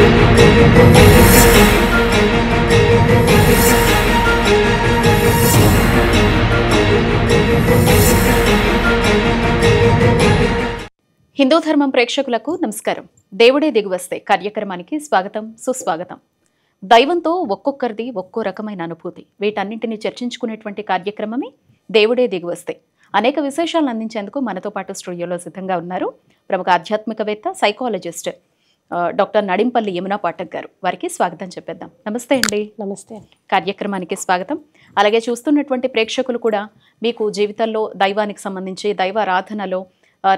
హిందూ ధర్మం ప్రేక్షకులకు నమస్కారం. దేవుడే దిగువస్తే కార్యక్రమానికి స్వాగతం, సుస్వాగతం. దైవంతో ఒక్కొక్కరిది ఒక్కో రకమైన అనుభూతి. వీటన్నింటినీ చర్చించుకునేటువంటి కార్యక్రమమే దేవుడే దిగువస్తే. అనేక విశేషాలను అందించేందుకు మనతో పాటు స్టూడియోలో సిద్ధంగా ఉన్నారు ప్రముఖ ఆధ్యాత్మికవేత్త, సైకాలజిస్ట్ డాక్టర్ నడింపల్లి యమునా పాఠక్ గారు. వారికి స్వాగతం చెప్పేద్దాం. నమస్తే అండి. నమస్తే. కార్యక్రమానికి స్వాగతం. అలాగే చూస్తున్నటువంటి ప్రేక్షకులు కూడా మీకు జీవితంలో దైవానికి సంబంధించి, దైవారాధనలో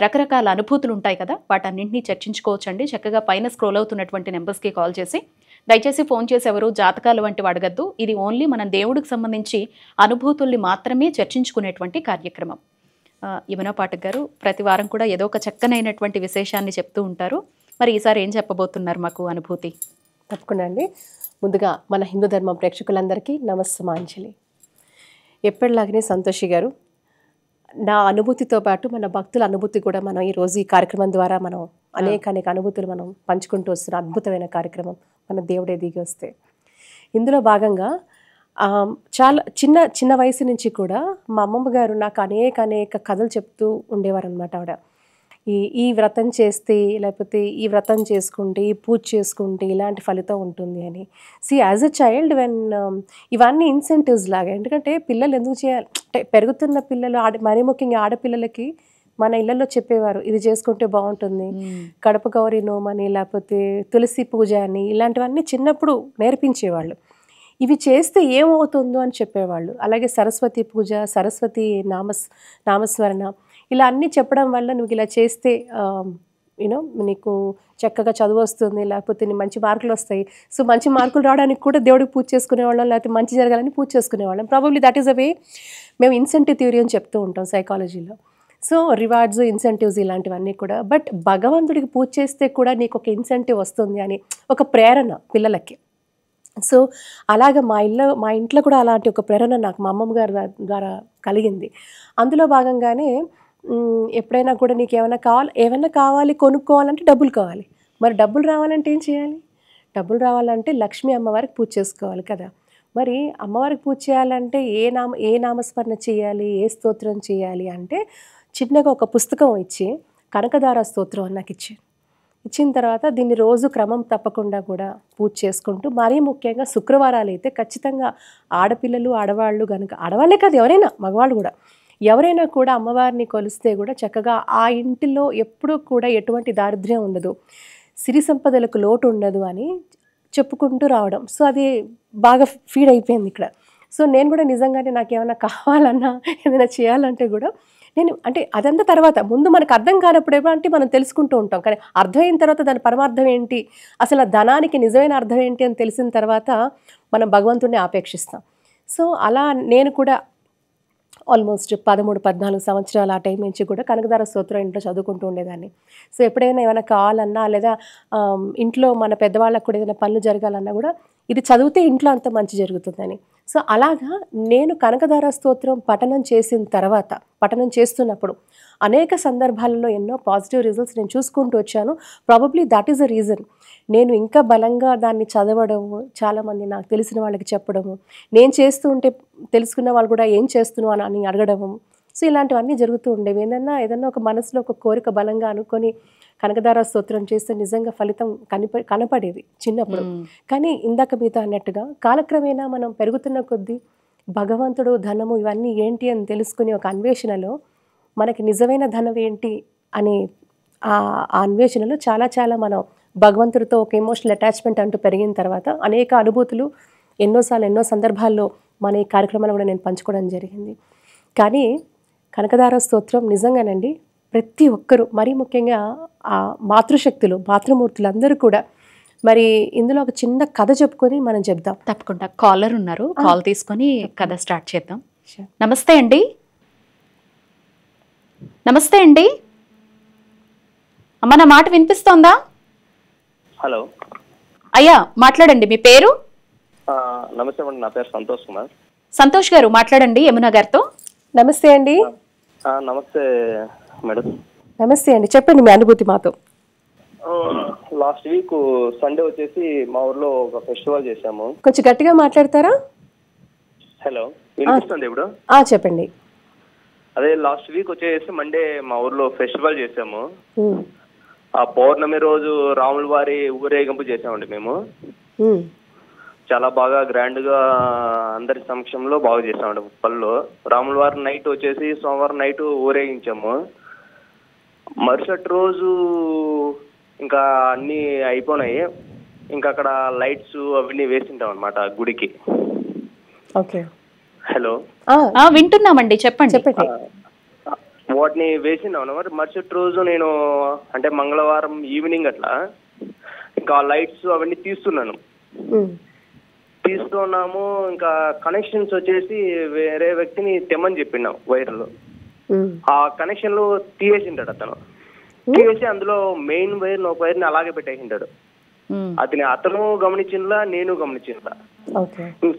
రకరకాల అనుభూతులు ఉంటాయి కదా, వాటన్నింటినీ చర్చించుకోవచ్చండి. చక్కగా పైన స్క్రోల్ అవుతున్నటువంటి నెంబర్స్కి కాల్ చేసి, దయచేసి ఫోన్ చేసి ఎవరు జాతకాలు వంటివి అడగద్దు. ఇది ఓన్లీ మనం దేవుడికి సంబంధించి అనుభూతుల్ని మాత్రమే చర్చించుకునేటువంటి కార్యక్రమం. యమునా పాఠక్ గారు ప్రతి వారం కూడా ఏదో ఒక చక్కనైనటువంటి విశేషాన్ని చెప్తూ ఉంటారు. మరి ఈసారి ఏం చెప్పబోతున్నారు మాకు అనుభూతి? తప్పకుండా అండి. ముందుగా మన హిందూ ధర్మం ప్రేక్షకులందరికీ నమస్సమాంజలి. ఎప్పటిలాగనే సంతోషి గారు, నా అనుభూతితో పాటు మన భక్తుల అనుభూతి కూడా మనం ఈరోజు ఈ కార్యక్రమం ద్వారా మనం అనేక అనుభూతులు మనం పంచుకుంటూ వస్తున్న అద్భుతమైన కార్యక్రమం మన దేవుడే దిగి వస్తే. ఇందులో భాగంగా చాలా చిన్న వయసు నుంచి కూడా మా అమ్మమ్మ గారు నాకు అనేక కథలు చెప్తూ ఉండేవారు అనమాట. ఆవిడ ఈ వ్రతం చేస్తే, లేకపోతే ఈ వ్రతం చేసుకుంటే, ఈ పూజ చేసుకుంటే ఇలాంటి ఫలితం ఉంటుంది అని. యాజ్ అ చైల్డ్ వెన్ ఇవన్నీ ఇన్సెంటివ్స్ లాగా. ఎందుకంటే పిల్లలు ఎందుకు చేయాలి అంటే, పెరుగుతున్న పిల్లలు మరీ ముఖ్యంగా ఆడపిల్లలకి మన ఇళ్లలో చెప్పేవారు, ఇది చేసుకుంటే బాగుంటుంది, కడప గౌరి నోమని, లేకపోతే తులసి పూజ అని, ఇలాంటివన్నీ చిన్నప్పుడు నేర్పించేవాళ్ళు. ఇవి చేస్తే ఏమవుతుందో అని చెప్పేవాళ్ళు. అలాగే సరస్వతి పూజ, సరస్వతి నామస్మరణ, ఇలా అన్నీ చెప్పడం వల్ల నువ్వు ఇలా చేస్తే నీకు చక్కగా చదువు వస్తుంది, లేకపోతే నీ మంచి మార్కులు వస్తాయి. సో మంచి మార్కులు రావడానికి కూడా దేవుడికి పూజ చేసుకునేవాళ్ళం, లేకపోతే మంచి జరగాలని పూజ చేసుకునేవాళ్ళం. ప్రాబబ్లీ దట్ ఈస్ అ వే మేము ఇన్సెంటివ్ థియరీ అని చెప్తూ ఉంటాం సైకాలజీలో. సో రివార్డ్స్, ఇన్సెంటివ్స్ ఇలాంటివన్నీ కూడా. బట్ భగవంతుడికి పూజ చేస్తే కూడా నీకు ఒక ఇన్సెంటివ్ వస్తుంది అని ఒక ప్రేరణ పిల్లలకి. సో అలాగ మా ఇంట్లో కూడా అలాంటి ఒక ప్రేరణ నాకు మా అమ్మమ్మ గారి ద్వారా కలిగింది. అందులో భాగంగానే ఎప్పుడైనా కూడా నీకు ఏమైనా కావాలి కొనుక్కోవాలంటే డబ్బులు కావాలి. మరి డబ్బులు రావాలంటే ఏం చేయాలి? డబ్బులు రావాలంటే లక్ష్మీ అమ్మవారికి పూజ చేసుకోవాలి కదా. మరి అమ్మవారికి పూజ చేయాలంటే ఏ నామస్మరణ చేయాలి, ఏ స్తోత్రం చేయాలి అంటే, చిన్నగా ఒక పుస్తకం ఇచ్చి కనకదార స్తోత్రం అని నాకు ఇచ్చిన తర్వాత దీన్ని రోజు క్రమం తప్పకుండా కూడా పూజ చేసుకుంటూ, మరీ ముఖ్యంగా శుక్రవారాలు అయితే ఖచ్చితంగా ఆడపిల్లలు, ఆడవాళ్ళు కనుక, ఆడవాళ్ళే కాదు ఎవరైనా, మగవాళ్ళు కూడా ఎవరైనా కూడా అమ్మవారిని కొలిస్తే కూడా చక్కగా ఆ ఇంటిలో ఎప్పుడూ కూడా ఎటువంటి దారిద్ర్యం ఉండదు, సిరి సంపదలకు లోటు ఉండదు అని చెప్పుకుంటూ రావడం. సో అది బాగా ఫీడ్ అయిపోయింది ఇక్కడ. సో నేను కూడా నిజంగానే నాకు ఏమైనా కావాలన్నా, ఏదైనా చేయాలంటే కూడా నేను అంటే అదంతా తర్వాత, ముందు మనకు అర్థం కానప్పుడు ఏమంటే మనం తెలుసుకుంటూ ఉంటాం. కానీ అర్థమైన తర్వాత దాని పరమార్థం ఏంటి, అసలు ధనానికి నిజమైన అర్థం ఏంటి అని తెలిసిన తర్వాత మనం భగవంతుడిని ఆపేక్షిస్తాం. సో అలా నేను కూడా ఆల్మోస్ట్ 13-14 సంవత్సరాలు ఆ టైం నుంచి కూడా కనకదార స్తోత్రం ఇంట్లో చదువుకుంటూ ఉండేదాన్ని. సో ఎప్పుడైనా ఏమైనా కావాలన్నా, లేదా ఇంట్లో మన పెద్దవాళ్ళకు కూడా ఏదైనా పనులు జరగాలన్నా కూడా ఇది చదివితే ఇంట్లో అంత మంచి జరుగుతుందని. సో అలాగా నేను కనకదార స్తోత్రం పఠనం చేస్తున్నప్పుడు అనేక సందర్భాలలో ఎన్నో పాజిటివ్ రిజల్ట్స్ నేను చూసుకుంటూ వచ్చాను. Probably that is the reason నేను ఇంకా బలంగా దాన్ని చదవడము, చాలామంది నాకు తెలిసిన వాళ్ళకి చెప్పడము, నేను చేస్తూ ఉంటే తెలుసుకున్న వాళ్ళు కూడా ఏం చేస్తున్నావు అని అడగడము. సో ఇలాంటివన్నీ జరుగుతూ ఉండేవి. ఏదన్నా ఒక మనసులో ఒక కోరిక బలంగా అనుకొని కనకదార స్తోత్రం చేస్తే నిజంగా ఫలితం కనపడేది చిన్నప్పుడు. కానీ ఇందాక మీతో అన్నట్టుగా కాలక్రమేణా మనం పెరుగుతున్న కొద్దీ భగవంతుడు, ధనము ఇవన్నీ ఏంటి అని తెలుసుకుని ఒక అన్వేషణలో మనకి నిజమైన ధనం ఏంటి అని ఆ అన్వేషణలో చాలా మనం భగవంతుడితో ఒక ఎమోషనల్ అటాచ్మెంట్ అంటూ పెరిగిన తర్వాత అనేక అనుభూతులు ఎన్నో సందర్భాల్లో మన ఈ కార్యక్రమాలు కూడా నేను పంచుకోవడం జరిగింది. కానీ కనకదార స్తోత్రం నిజంగానండి ప్రతి ఒక్కరూ, మరీ ముఖ్యంగా ఆ మాతృశక్తులు, మాతృమూర్తులు అందరూ కూడా, మరి ఇందులో ఒక చిన్న కథ చెప్పుకొని మనం చెప్దాం. తప్పకుండా. కాలర్ ఉన్నారు, కాల్ తీసుకొని కథ స్టార్ట్ చేద్దాం. నమస్తే అండి. నమస్తే అండి అమ్మ, నా మాట వినిపిస్తోందా? హలో అయ్యా మాట్లాడండి, మీ పేరు? నమస్తే మేడం, నా పేరు సంతోష్ కుమార్. సంతోష్ గారు మాట్లాడండి యమునా గారితో. నమస్తే అండి. నమస్తే మేడం. నమస్తే అండి, చెప్పండి మీ అనుభూతి మాతో. లాస్ట్ వీక్ సండే వచ్చేసి మా ఊర్లో ఒక ఫెస్టివల్ చేసాము. కొంచెం గట్టిగా మాట్లాడతారా? హలో, వినిపిస్తుంది ఇప్పుడు? చెప్పండి. అదే లాస్ట్ వీక్ వచ్చేసి మండే మా ఊర్లో ఫెస్టివల్ చేసాము. ఆ పౌర్ణమి రోజు రాముల వారి ఊరేగింపు చేసామండి మేము. చాలా బాగా గ్రాండ్ గా అందరి సమక్షంలో బాగా చేసామండి. పల్లెలో రాముల వారి నైట్ వచ్చేసి సోమవారం నైట్ ఊరేగించాము. మరుసటి రోజు ఇంకా అన్ని అయిపోయినాయి. ఇంకా అక్కడ లైట్స్ అవన్నీ వేసింటాం అనమాట గుడికి. ఓకే. హలో, వింటున్నామండి, చెప్పండి. వాటిని వేసిందాం అనమాట. మరుసటి రోజు నేను అంటే మంగళవారం ఈవినింగ్ అట్లా ఇంకా లైట్స్ అవన్నీ తీస్తున్నాను. తీస్తున్నాము. ఇంకా కనెక్షన్స్ వచ్చేసి వేరే వ్యక్తిని తెమ్మని చెప్పినాం వైర్లు. ఆ కనెక్షన్ లో తీసేసింటాడు అతను. తీసేసి అందులో మెయిన్ వైర్ ఒక వైర్ ని అలాగే పెట్టేసింటాడు. అతను గమనించిందా, నేను గమనించిందా.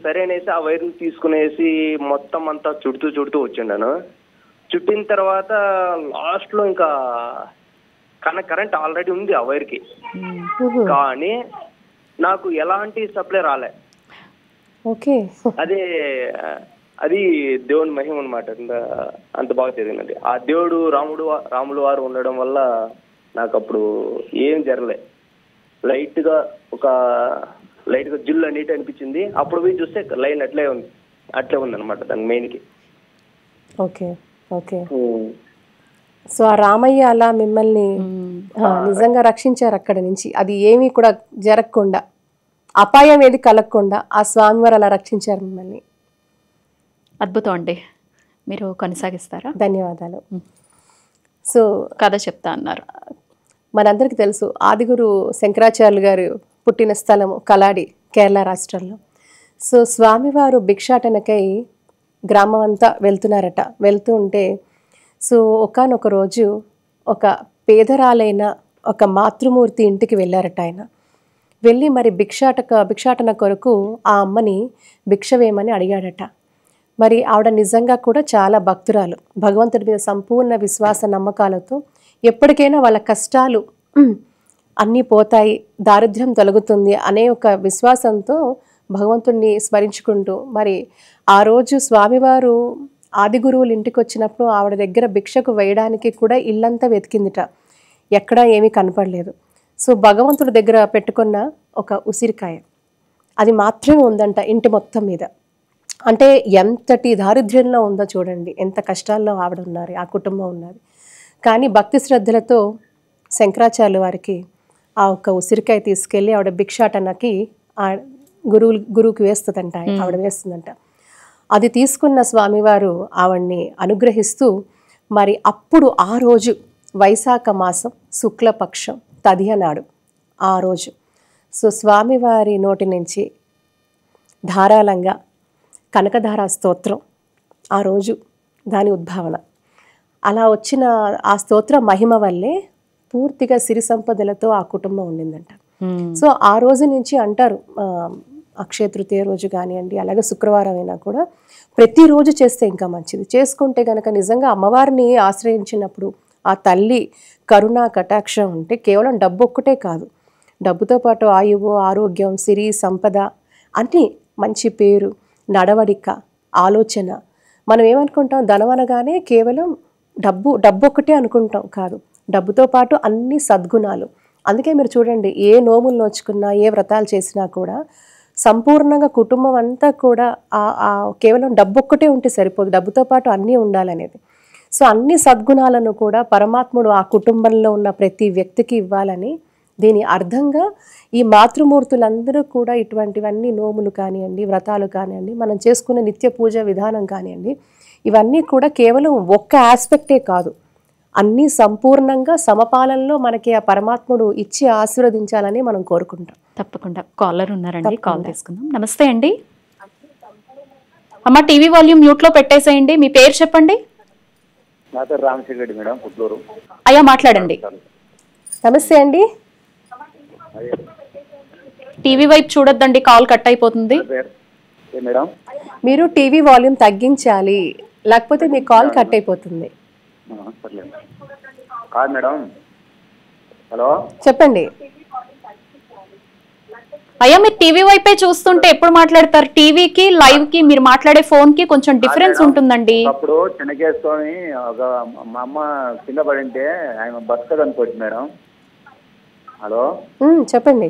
సరే అనేసి ఆ వైర్ ని తీసుకునేసి మొత్తం అంతా చుడుతూ వచ్చిండాను. చుట్టిన తర్వాత లాస్ట్ లో ఇంకా కరెంట్ ఆల్రెడీ ఉంది ఆ వైర్ కి, కానీ నాకు ఎలాంటి సప్లై రాలే. అది దేవుని మహిమ అనమాట. అంత బాగా జరిగినది. ఆ దేవుడు రాములు వారు ఉండడం వల్ల నాకు అప్పుడు ఏం జరగలే. లైట్ గా జిల్లు నీట్ అనిపించింది. అప్పుడు పోయి చూస్తే లైన్ అట్లే ఉంది అనమాట దాని మెయిన్ కి. ఓకే. సో ఆ రామయ్య అలా మిమ్మల్ని నిజంగా రక్షించారు అక్కడి నుంచి. అది ఏమీ కూడా జరగకుండా, అపాయం ఏది కలగకుండా ఆ స్వామివారు అలా రక్షించారు మిమ్మల్ని. అద్భుతం అండి. మీరు కొనసాగిస్తారా? ధన్యవాదాలు. సో కథ చెప్తా అన్నారు. మనందరికీ తెలుసు ఆదిగురు శంకరాచార్యులు గారు పుట్టిన స్థలము కలాడి, కేరళ రాష్ట్రంలో. సో స్వామివారు భిక్షాటనకై గ్రామం అంతా వెళ్తున్నారట. వెళ్తూ ఉంటే సో ఒకానొక రోజు ఒక పేదరాలైన ఒక మాతృమూర్తి ఇంటికి వెళ్ళారట ఆయన. వెళ్ళి మరి భిక్షాటన కొరకు ఆ అమ్మని భిక్ష వేయమని అడిగాడట. మరి ఆవిడ నిజంగా కూడా చాలా భక్తురాలు, భగవంతుడి మీద సంపూర్ణ విశ్వాస నమ్మకాలతో ఎప్పటికైనా వాళ్ళ కష్టాలు అన్నీ పోతాయి, దారిద్ర్యం తొలగుతుంది అనే ఒక విశ్వాసంతో భగవంతుడిని స్మరించుకుంటూ మరి ఆ రోజు స్వామివారు ఆది గురువులు ఇంటికి వచ్చినప్పుడు ఆవిడ దగ్గర భిక్షకు వేయడానికి కూడా ఇల్లంతా వెతికిందిట. ఎక్కడా ఏమీ కనపడలేదు. సో భగవంతుడి దగ్గర పెట్టుకున్న ఒక ఉసిరికాయ అది మాత్రమే ఉందంట ఇంటి మొత్తం మీద. అంటే ఎంతటి దారిద్ర్యంలో ఉందో చూడండి, ఎంత కష్టాల్లో ఆవిడ ఉన్నారు, ఆ కుటుంబం ఉన్నది. కానీ భక్తి శ్రద్ధలతో శంకరాచార్యుల వారికి ఆ ఒక్క ఉసిరికాయ తీసుకెళ్ళి ఆవిడ భిక్షాటనకి ఆ గురువుకి వేస్తుందంట, ఆవిడ వేస్తుందంట. అది తీసుకున్న స్వామివారు ఆవిడ్ని అనుగ్రహిస్తూ మరి అప్పుడు ఆ రోజు వైశాఖ మాసం శుక్లపక్షం తదియ నాడు ఆ రోజు సో స్వామివారి నోటి నుంచి ధారాళంగా కనకధార స్తోత్రం ఆ రోజు దాని ఉద్భావన. అలా వచ్చిన ఆ స్తోత్ర మహిమ వల్లే పూర్తిగా సిరి సంపదలతో ఆ కుటుంబం ఉండిందంట. సో ఆ రోజు నుంచి అంటారు అక్షయ తృతీయ రోజు కానివ్వండి, అలాగే శుక్రవారం అయినా కూడా ప్రతిరోజు చేస్తే ఇంకా మంచిది. చేసుకుంటే కనుక నిజంగా అమ్మవారిని ఆశ్రయించినప్పుడు ఆ తల్లి కరుణ కటాక్షం ఉంటే కేవలం డబ్బు ఒక్కటే కాదు, డబ్బుతో పాటు ఆయువు, ఆరోగ్యం, సిరి సంపద అన్నీ, మంచి పేరు, నడవడిక, ఆలోచన. మనం ఏమనుకుంటాం, ధనం అనగానే కేవలం డబ్బు ఒక్కటే అనుకుంటాం, కాదు, డబ్బుతో పాటు అన్ని సద్గుణాలు. అందుకే మీరు చూడండి, ఏ నోములు నోచుకున్నా, ఏ వ్రతాలు చేసినా కూడా సంపూర్ణంగా కుటుంబం అంతా కూడా కేవలం డబ్బు ఒక్కటే ఉంటే సరిపోదు, డబ్బుతో పాటు అన్నీ ఉండాలనేది. సో అన్ని సద్గుణాలను కూడా పరమాత్ముడు ఆ కుటుంబంలో ఉన్న ప్రతి వ్యక్తికి ఇవ్వాలని దీని అర్థంగా ఈ మాతృమూర్తులందరూ కూడా ఇటువంటివన్నీ నోములు కానివ్వండి, వ్రతాలు కానివ్వండి, మనం చేసుకునే నిత్య పూజ విధానం కానివ్వండి, ఇవన్నీ కూడా కేవలం ఒక్క ఆస్పెక్టే కాదు, అన్నీ సంపూర్ణంగా సమపాలనలో మనకి ఆ పరమాత్ముడు ఇచ్చి ఆశీర్వదించాలని మనం కోరుకుంటాం. తప్పకుండా. కాలర్ ఉన్నారండి, కాల్ తీసుకుందాం. నమస్తే అండి. అమ్మ టీవీ వాల్యూమ్ మ్యూట్లో పెట్టేసేయండి. మీ పేరు చెప్పండి. నా పేరు రామశేఖర్ రెడ్డి మేడం, పుట్లూరు. అయ్యా మాట్లాడండి. నమస్తే అండి. టీవీ వైపు చూడొద్దండి, కాల్ కట్ అయిపోతుంది. మేడం మీరు టీవీ వాల్యూమ్ తగ్గించాలి, లేకపోతే మీ కాల్ కట్ అయిపోతుంది. కాదు మేడం, హలో చెప్పండి. అయ్యా మీరు టీవీ వైపే చూస్తుంటే ఎప్పుడు మాట్లాడతారు? టీవీకి లైవ్ కి మీరు మాట్లాడే ఫోన్ కి కొంచెం డిఫరెన్స్ ఉంటుందండి. అప్పుడు చిన్నకేసుకొని ఒక మా అమ్మ కింద పడింటే ఆయన బతకదు అనుకోవచ్చు మేడం. హలో చెప్పండి.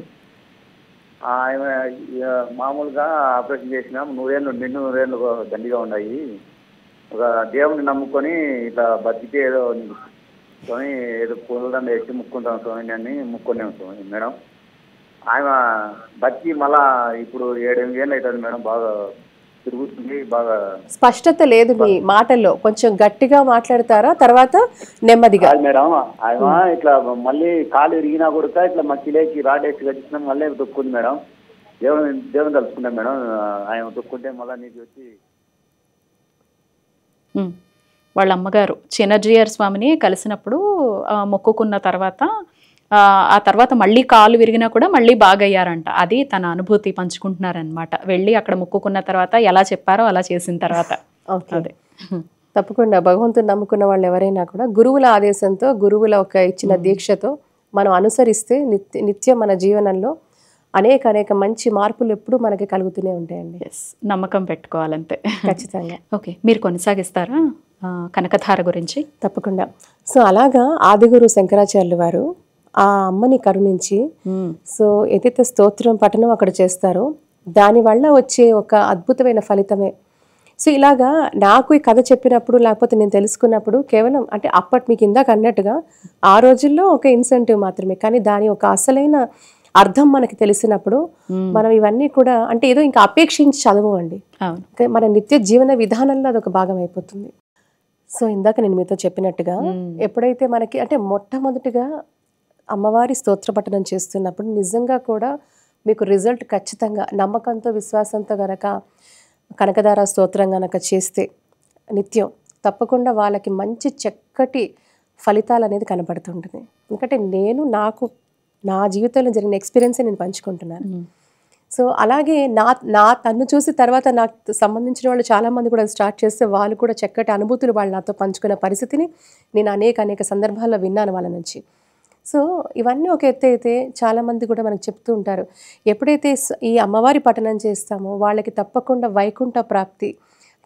ఆయన మామూలుగా ఆపరేషన్ చేసినాం, నిండు నూరేళ్ళు దండిగా ఉన్నాయి. ఒక దేవుని నమ్ముకొని ఇట్లా బతికే ఏదో పూలదండ వేసి ముక్కుంటాం స్వామి అని ముక్కున్నాం స్వామి మేడం. ఆయన బతికి మళ్ళా ఇప్పుడు 7-8 ఏళ్ళు అవుతుంది మేడం. బాగా తిరుగుతుంది, బాగా స్పష్టత లేదు మీ మాటల్లో, కొంచెం గట్టిగా మాట్లాడతారా? తర్వాత నెమ్మదిగా. మేడం ఆయన ఇట్లా మళ్ళీ కాలు ఇరిగినా కూడా ఇట్లా మట్టిలేకి రాడేసి కట్టించిన మళ్ళీ తొక్కుంది మేడం. దేవుని తలుచుకున్నాం మేడం. ఆయన తొక్కుంటే మళ్ళీ నీకు వచ్చి వాళ్ళ అమ్మగారు చిన్నజీయర్ స్వామిని కలిసినప్పుడు మొక్కుకున్న తర్వాత ఆ తర్వాత మళ్ళీ కాలు విరిగినా కూడా మళ్ళీ బాగయ్యారంట. అది తన అనుభూతి పంచుకుంటున్నారనమాట. వెళ్ళి అక్కడ మొక్కుకున్న తర్వాత ఎలా చెప్పారో అలా చేసిన తర్వాత. అదే తప్పకుండా భగవంతుని నమ్ముకున్న వాళ్ళు ఎవరైనా కూడా గురువుల ఆదేశంతో, గురువుల ఒక ఇచ్చిన దీక్షతో మనం అనుసరిస్తే నిత్యం మన జీవనంలో అనేక మంచి మార్పులు ఎప్పుడు మనకి కలుగుతూనే ఉంటాయండి. నమ్మకం పెట్టుకోవాలంతే. ఖచ్చితంగా. ఓకే, మీరు కొనసాగిస్తారా కనకధార గురించి? తప్పకుండా. సో అలాగా ఆదిగురు శంకరాచార్యులు వారు ఆ అమ్మని కరుణించి సో ఏదైతే స్తోత్రం పఠనం అక్కడ చేస్తారో దానివల్ల వచ్చే ఒక అద్భుతమైన ఫలితమే. సో ఇలాగా నాకు ఈ కథ చెప్పినప్పుడు, లేకపోతే నేను తెలుసుకున్నప్పుడు కేవలం అంటే అప్పటి మీకు ఇందాక అన్నట్టుగా ఆ రోజుల్లో ఒక ఇన్సెంటివ్ మాత్రమే, కానీ దాని ఒక అసలైన అర్థం మనకి తెలిసినప్పుడు మనం ఇవన్నీ కూడా అంటే ఏదో ఇంకా అపేక్షించి చదవండి, మన నిత్య జీవన విధానంలో అదొక భాగం అయిపోతుంది. సో ఇందాక నేను మీతో చెప్పినట్టుగా ఎప్పుడైతే మనకి అంటే మొట్టమొదటిగా అమ్మవారి స్తోత్ర పఠనం చేస్తున్నప్పుడు నిజంగా కూడా మీకు రిజల్ట్ ఖచ్చితంగా నమ్మకంతో విశ్వాసంతో గనక కనకధార స్తోత్రం గనక చేస్తే నిత్యం తప్పకుండా వాళ్ళకి మంచి చక్కటి ఫలితాలు అనేది కనపడుతుంటుంది. ఎందుకంటే నా జీవితంలో జరిగిన ఎక్స్పీరియన్సే నేను పంచుకుంటున్నాను. సో అలాగే నన్ను చూసి తర్వాత నాకు సంబంధించిన వాళ్ళు చాలామంది కూడా స్టార్ట్ చేస్తే వాళ్ళు కూడా చక్కటి అనుభూతులు వాళ్ళు నాతో పంచుకునే పరిస్థితిని నేను అనేక సందర్భాల్లో విన్నాను వాళ్ళ నుంచి. సో ఇవన్నీ ఒక ఎత్తు అయితే చాలామంది కూడా మనకు చెప్తూ ఉంటారు, ఎప్పుడైతే ఈ అమ్మవారి పఠనం చేస్తామో వాళ్ళకి తప్పకుండా వైకుంఠ ప్రాప్తి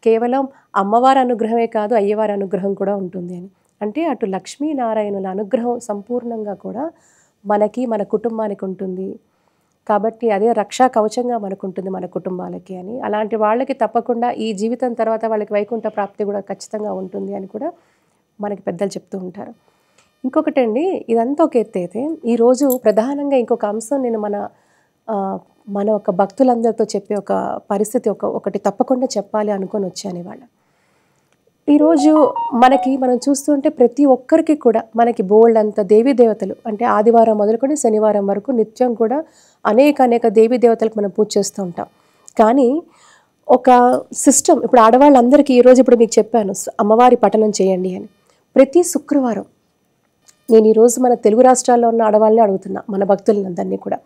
కేవలం అమ్మవారి అనుగ్రహమే కాదు, అయ్యవారి అనుగ్రహం కూడా ఉంటుంది అని. అంటే అటు లక్ష్మీనారాయణుల అనుగ్రహం సంపూర్ణంగా కూడా మనకి మన కుటుంబానికి ఉంటుంది. కాబట్టి అదే రక్షా కవచంగా మనకు ఉంటుంది మన కుటుంబాలకి అని. అలాంటి వాళ్ళకి తప్పకుండా ఈ జీవితం తర్వాత వాళ్ళకి వైకుంఠ ప్రాప్తి కూడా ఖచ్చితంగా ఉంటుంది అని కూడా మనకి పెద్దలు చెప్తూ ఉంటారు. ఇంకొకటండి, ఇదంతా ఒక ఎత్తు అయితే ఈరోజు ప్రధానంగా ఇంకొక అంశం నేను మన ఒక భక్తులందరితో చెప్పే ఒక పరిస్థితి ఒకటి తప్పకుండా చెప్పాలి అనుకొని వచ్చాను ఇవాళ. ఈరోజు మనం చూస్తుంటే ప్రతి ఒక్కరికి కూడా మనకి బోల్డ్ అంత దేవీ దేవతలు అంటే ఆదివారం మొదలుకొని శనివారం వరకు నిత్యం కూడా అనేక దేవీ దేవతలకు మనం పూజ చేస్తూ ఉంటాం. కానీ ఒక సిస్టమ్ ఇప్పుడు ఆడవాళ్ళందరికీ ఈరోజు ఇప్పుడు మీకు చెప్పాను అమ్మవారి పఠనం చేయండి అని. ప్రతి శుక్రవారం నేను ఈరోజు మన తెలుగు రాష్ట్రాల్లో ఉన్న ఆడవాళ్ళని అడుగుతున్నా, మన భక్తులందరినీ కూడా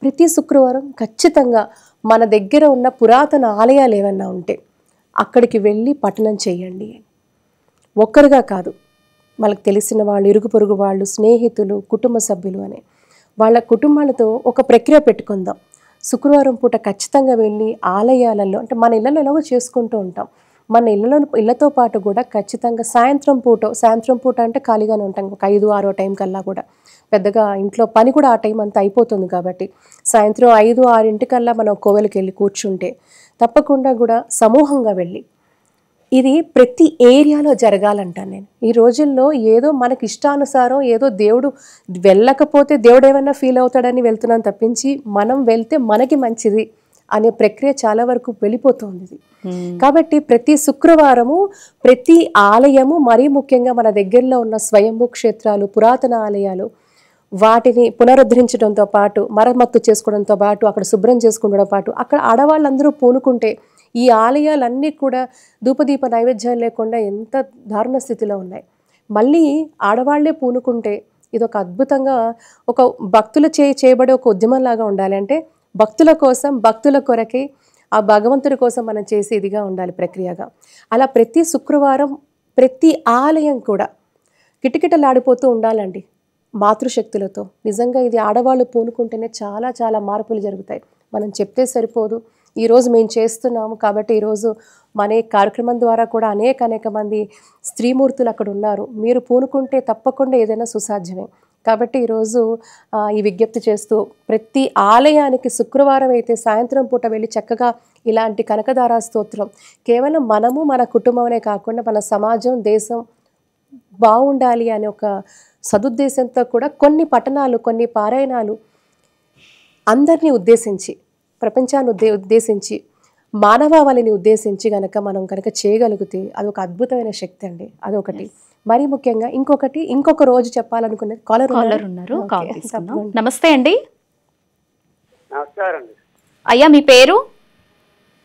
ప్రతి శుక్రవారం ఖచ్చితంగా మన దగ్గర ఉన్న పురాతన ఆలయాలు ఏమన్నా ఉంటే అక్కడికి వెళ్ళి పఠనం చేయండి అని. ఒక్కరుగా కాదు, వాళ్ళకి తెలిసిన వాళ్ళు, ఇరుగు పొరుగు వాళ్ళు, స్నేహితులు, కుటుంబ సభ్యులు అని వాళ్ళ కుటుంబాలతో ఒక ప్రక్రియ పెట్టుకుందాం. శుక్రవారం పూట ఖచ్చితంగా వెళ్ళి ఆలయాలలో అంటే మన ఇళ్ళలో ఎలాగో చేసుకుంటూ ఉంటాం, మన ఇళ్ళతో పాటు కూడా ఖచ్చితంగా సాయంత్రం పూట అంటే ఖాళీగానే ఉంటాం, ఒక 5-6 టైం కల్లా కూడా పెద్దగా ఇంట్లో పని కూడా ఆ టైం అంతా అయిపోతుంది. కాబట్టి సాయంత్రం 5-6 మనం కోవెలకి వెళ్ళి కూర్చుంటే తప్పకుండా కూడా సమూహంగా వెళ్ళి ఇది ప్రతి ఏరియాలో జరగాలంటాను నేను. ఈ రోజుల్లో ఏదో మనకి ఇష్టానుసారం ఏదో దేవుడు వెళ్ళకపోతే దేవుడు ఏమైనా ఫీల్ అవుతాడని వెళ్తున్నాను తప్పించి మనం వెళ్తే మనకి మంచిది అనే ప్రక్రియ చాలా వరకు వెళ్ళిపోతుంది. కాబట్టి ప్రతి శుక్రవారము ప్రతి ఆలయము, మరీ ముఖ్యంగా మన దగ్గరలో ఉన్న స్వయంభూ క్షేత్రాలు, పురాతన ఆలయాలు, వాటిని పునరుద్ధరించడంతో పాటు మరమ్మత్తు చేసుకోవడంతో పాటు అక్కడ శుభ్రం చేసుకోవడంతో పాటు అక్కడ ఆడవాళ్ళందరూ పూనుకుంటే ఈ ఆలయాలన్నీ కూడా ధూపదీప నైవేద్యం లేకుండా ఎంత దారుణ స్థితిలో ఉన్నాయి. మళ్ళీ ఆడవాళ్లే పూనుకుంటే ఇది ఒక అద్భుతంగా ఒక భక్తుల చేయబడే ఒక ఉద్యమంలాగా ఉండాలి. అంటే భక్తుల కోసం, భక్తుల కొరకే, ఆ భగవంతుడి కోసం మనం చేసే ఇదిగా ఉండాలి ప్రక్రియగా. అలా ప్రతి శుక్రవారం ప్రతి ఆలయం కూడా కిటకిటలాడిపోతూ ఉండాలండి. మాతృశక్తులతో నిజంగా ఇది ఆడవాళ్ళు పూనుకుంటేనే చాలా చాలా మార్పులు జరుగుతాయి. మనం చెప్తే సరిపోదు, ఈరోజు మేము చేస్తున్నాము కాబట్టి ఈరోజు మన ఈ కార్యక్రమం ద్వారా కూడా అనేక మంది స్త్రీమూర్తులు అక్కడ ఉన్నారు. మీరు పూనుకుంటే తప్పకుండా ఏదైనా సుసాధ్యమే. కాబట్టి ఈరోజు ఈ విజ్ఞప్తి చేస్తూ ప్రతి ఆలయానికి శుక్రవారం అయితే సాయంత్రం పూట వెళ్ళి చక్కగా ఇలాంటి కనకదారా స్తోత్రం కేవలం మనము మన కుటుంబమే కాకుండా మన సమాజం దేశం బాగుండాలి అనే ఒక సదుద్దేశంతో కూడా కొన్ని పఠనాలు కొన్ని పారాయణాలు అందరినీ ఉద్దేశించి ప్రపంచాన్ని ఉద్దేశించి మానవాళిని ఉద్దేశించి కనుక మనం కనుక చేయగలిగితే అదొక అద్భుతమైన శక్తి అండి. అదొకటి. మరీ ముఖ్యంగా ఇంకొక రోజు చెప్పాలనుకునేది కాలర్ ఉన్నారు. కాల్ తీసుకుందాం. నమస్తే అండి. నమస్కారం అండి. అయ్యా మీ పేరు?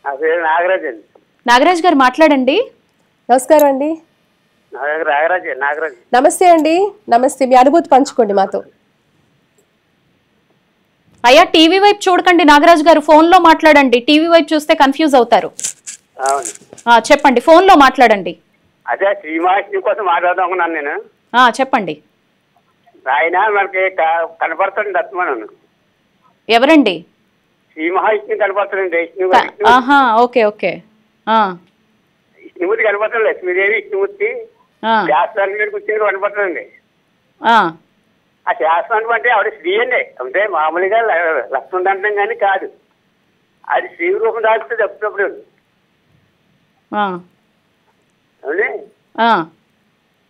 నా పేరు నాగరాజ్ అండి. నాగరాజ్ గారు మాట్లాడండి. నమస్కారం అండి. నాగరాజ్. నమస్తే అండి. నమస్తే. మీ అనుభూతి పంచుకోండి మాతో. అయ్యా టీవీ వైపు చూడకండి నాగరాజ్ గారు, ఫోన్ లో మాట్లాడండి. టీవీ వైపు చూస్తే కన్ఫ్యూజ్ అవుతారు. చెప్పండి, ఫోన్ లో మాట్లాడండి. అదే శ్రీమహావిష్ణువు కోసం మాట్లాడదాం అనుకున్నాను నేను. చెప్పండి. ఆయన మనకి కనపడుతుంది దత్మను. ఎవరండి? శ్రీమహావిష్ణువు కనపడుతుంది. Okay okay. విష్ణుమూర్తి కనపడుతుంది, లక్ష్మీదేవి విష్ణుమూర్తి శాస్త్రాన్ని మీద కూర్చొని కనపడుతుంది. ఆ శాస్త్రం అంటే ఆవిడ స్త్రీ అండి, అంటే మామూలుగా లక్ష్మణ్ అంటాం కానీ కాదు, అది శ్రీ రూపం దాచుతుంది అప్పుడప్పుడు.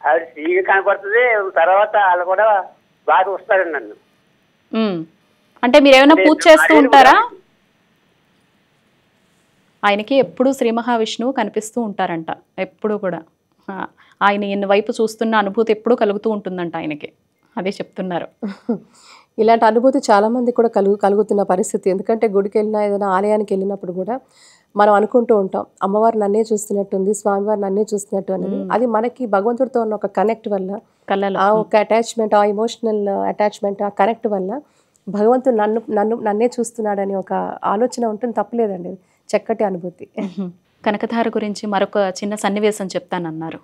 అది స్త్రీగా కనపడుతుంది. తర్వాత వాళ్ళు కూడా బాగా వస్తారండి నన్ను. అంటే మీరు ఏమైనా పూజ చేస్తూ ఉంటారా? ఆయనకి ఎప్పుడు శ్రీ మహావిష్ణువు కనిపిస్తూ ఉంటారంట, ఎప్పుడు కూడా. ఆయన ఎన్ని వైపు చూస్తున్న అనుభూతి ఎప్పుడు కలుగుతూ ఉంటుందంట ఆయనకి, అదే చెప్తున్నారు. ఇలాంటి అనుభూతి చాలామంది కూడా కలుగుతున్న పరిస్థితి. ఎందుకంటే గుడికి వెళ్ళినా ఏదైనా ఆలయానికి వెళ్ళినప్పుడు కూడా మనం అనుకుంటూ ఉంటాం, అమ్మవారు నన్నే చూస్తున్నట్టుంది, స్వామివారు నన్నే చూస్తున్నట్టు అనేది. అది మనకి భగవంతుడితో ఉన్న ఒక కనెక్ట్ వల్ల, ఆ ఒక అటాచ్మెంట్, ఆ ఎమోషనల్ అటాచ్మెంట్, ఆ కనెక్ట్ వల్ల భగవంతుడు నన్నే చూస్తున్నాడని ఒక ఆలోచన ఉంటుంది. తప్పలేదండి, చక్కటి అనుభూతి. కనకధార గురించి మరొక చిన్న సన్నివేశం చెప్తానన్నారు.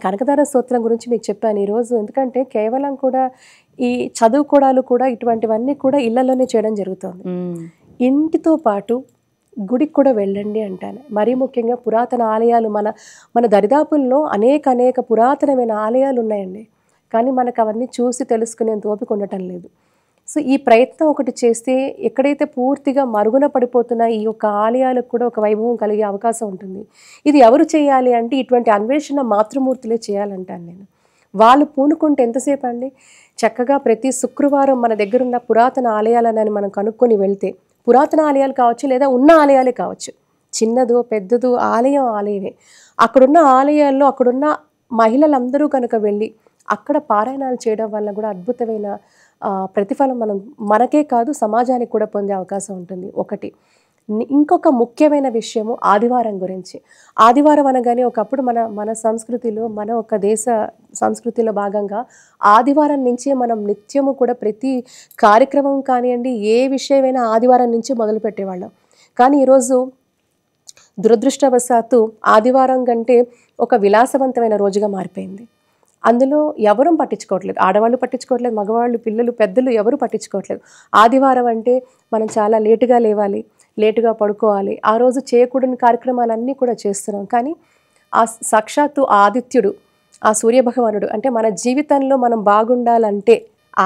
కనకధార స్తోత్రం గురించి మీకు చెప్పాను ఈరోజు. ఎందుకంటే కేవలం కూడా ఈ చదువుకోవడాలు కూడా ఇటువంటివన్నీ కూడా ఇళ్లలోనే చేయడం జరుగుతుంది. ఇంటితో పాటు గుడికి కూడా వెళ్ళండి అంటాను. మరీ ముఖ్యంగా పురాతన ఆలయాలు మన దరిదాపుల్లో అనేక పురాతనమైన ఆలయాలు ఉన్నాయండి. కానీ మనకు అవన్నీ చూసి తెలుసుకునేంత ఓపిక ఉండటం లేదు. సో ఈ ప్రయత్నం ఒకటి చేస్తే ఎక్కడైతే పూర్తిగా మరుగున పడిపోతున్న ఈ యొక్క ఆలయాలకు కూడా ఒక వైభవం కలిగే అవకాశం ఉంటుంది. ఇది ఎవరు చేయాలి అంటే ఇటువంటి అన్వేషణ మాతృమూర్తులే చేయాలంటాను నేను. వాళ్ళు పూనుకుంటే ఎంతసేపు అండి, చక్కగా ప్రతి శుక్రవారం మన దగ్గరున్న పురాతన ఆలయాలని మనం కనుక్కొని వెళ్తే, పురాతన ఆలయాలు కావచ్చు లేదా ఉన్న ఆలయాలే కావచ్చు, చిన్నదో పెద్దదో ఆలయమే, అక్కడున్న ఆలయాల్లో అక్కడున్న మహిళలందరూ కనుక వెళ్ళి అక్కడ పారాయణాలు చేయడం వల్ల కూడా అద్భుతమైన ప్రతిఫలం మనకే కాదు సమాజానికి కూడా పొందే అవకాశం ఉంటుంది. ఒకటి. ఇంకొక ముఖ్యమైన విషయము ఆదివారం గురించి. ఆదివారం అనగానే ఒకప్పుడు మన సంస్కృతిలో, మన ఒక దేశ సంస్కృతిలో భాగంగా ఆదివారం నుంచే మనం నిత్యము కూడా ప్రతి కార్యక్రమం కానివ్వండి, ఏ విషయమైనా ఆదివారం నుంచి మొదలు పెట్టేవాళ్ళం. కానీ ఈరోజు దురదృష్టవశాత్తు ఆదివారం కంటే ఒక విలాసవంతమైన రోజుగా మారిపోయింది. అందులో ఎవరూ పట్టించుకోవట్లేదు, ఆడవాళ్ళు పట్టించుకోవట్లేదు, మగవాళ్ళు, పిల్లలు, పెద్దలు ఎవరు పట్టించుకోవట్లేదు. ఆదివారం అంటే మనం చాలా లేటుగా లేవాలి, లేటుగా పడుకోవాలి, ఆ రోజు చేయకూడని కార్యక్రమాలన్నీ కూడా చేస్తున్నాం. కానీ ఆ సాక్షాత్తు ఆదిత్యుడు, ఆ సూర్యభగవానుడు, అంటే మన జీవితంలో మనం బాగుండాలంటే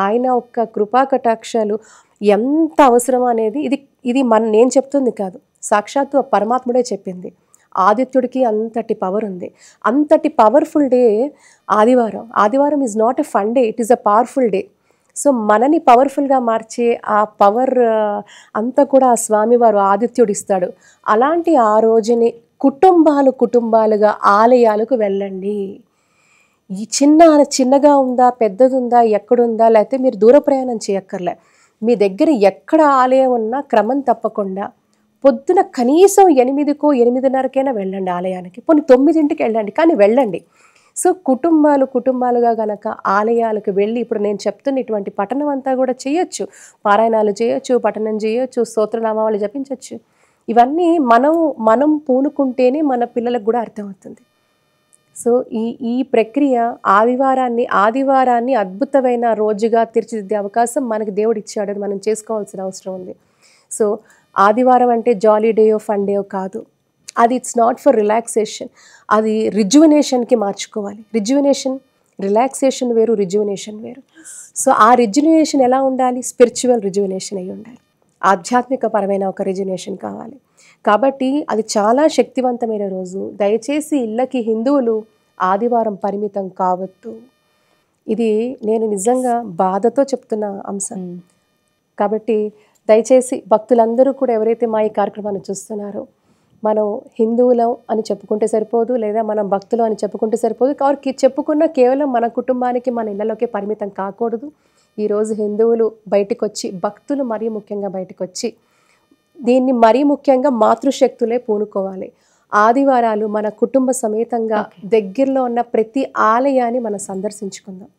ఆయన ఒక్క కృపా కటాక్షాలు ఎంత అవసరం అనేది ఇది నేను చెప్తుంది కాదు, సాక్షాత్తు ఆ పరమాత్ముడే చెప్పింది. ఆదిత్యుడికి అంతటి పవర్ ఉంది. అంతటి పవర్ఫుల్ డే ఆదివారం. ఆదివారం is not a fun day, it is a powerful day. So మనని పవర్ఫుల్గా మార్చే ఆ పవర్ అంతా కూడా ఆ స్వామివారు ఆదిత్యుడు ఇస్తాడు. అలాంటి ఆ రోజుని కుటుంబాలుగా ఆలయాలకు వెళ్ళండి. ఈ చిన్నగా ఉందా, పెద్దది ఉందా, ఎక్కడుందా, లేకపోతే మీరు దూర ప్రయాణం చేయక్కర్లే, మీ దగ్గర ఎక్కడ ఆలయం ఉన్నా క్రమం తప్పకుండా పొద్దున కనీసం 8కో 8:30కైనా వెళ్ళండి ఆలయానికి, పోనీ 9ంటికి వెళ్ళండి, కానీ వెళ్ళండి. సో కుటుంబాలుగా గనక ఆలయాలకు వెళ్ళి ఇప్పుడు నేను చెప్తున్న ఇటువంటి పఠనం అంతా కూడా చేయొచ్చు, పారాయణాలు చేయొచ్చు, పఠనం చేయొచ్చు, స్తోత్రనామాలు జపించవచ్చు. ఇవన్నీ మనం పూనుకుంటేనే మన పిల్లలకు కూడా అర్థమవుతుంది. సో ఈ ప్రక్రియ ఆదివారాన్ని అద్భుతమైన రోజుగా తీర్చిదిద్దే అవకాశం మనకి దేవుడు ఇచ్చాడని మనం చేసుకోవాల్సిన అవసరం ఉంది. సో ఆదివారం అంటే జాలీ డేయో ఫన్ డేయో కాదు, అది ఇట్స్ నాట్ ఫర్ రిలాక్సేషన్, అది రిజ్యువనేషన్కి మార్చుకోవాలి. రిలాక్సేషన్ వేరు, రిజ్యువనేషన్ వేరు. సో ఆ రిజ్యువనేషన్ ఎలా ఉండాలి? స్పిరిచువల్ రిజ్యువనేషన్ అయి ఉండాలి, ఆధ్యాత్మికపరమైన ఒక రిజ్యువనేషన్ కావాలి. కాబట్టి అది చాలా శక్తివంతమైన రోజు. దయచేసి ఇళ్ళకి హిందువులు ఆదివారం పరిమితం కావద్దు. ఇది నేను నిజంగా బాధతో చెప్తున్న అంశం. కాబట్టి దయచేసి భక్తులందరూ కూడా ఎవరైతే మా ఈ కార్యక్రమాన్ని చూస్తున్నారో, మనం హిందువులం అని చెప్పుకుంటే సరిపోదు, లేదా మనం భక్తులు అని చెప్పుకుంటే సరిపోదు. కాబట్టి చెప్పుకున్న కేవలం మన కుటుంబానికి, మన ఇళ్ళలోకే పరిమితం కాకూడదు. ఈరోజు హిందువులు బయటకు వచ్చి, భక్తులు మరీ ముఖ్యంగా బయటకు వచ్చి, దీన్ని మరీ ముఖ్యంగా మాతృశక్తులే పూనుకోవాలి. ఆదివారాలు మన కుటుంబ సమేతంగా దగ్గరలో ఉన్న ప్రతి ఆలయాన్ని మనం సందర్శించుకుందాం.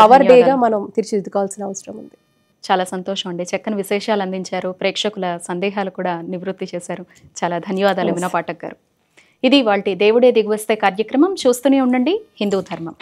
పవర్ డేగా మనం తీర్చిదిద్దుకోవాల్సిన అవసరం ఉంది. చాలా సంతోషం అండి, చక్కని విశేషాలు అందించారు, ప్రేక్షకుల సందేహాలు కూడా నివృత్తి చేశారు. చాలా ధన్యవాదాలు యమునా పాఠక్ గారు. ఇది వాల్టి దేవుడే దిగువస్తే కార్యక్రమం. చూస్తూనే ఉండండి హిందూ ధర్మం.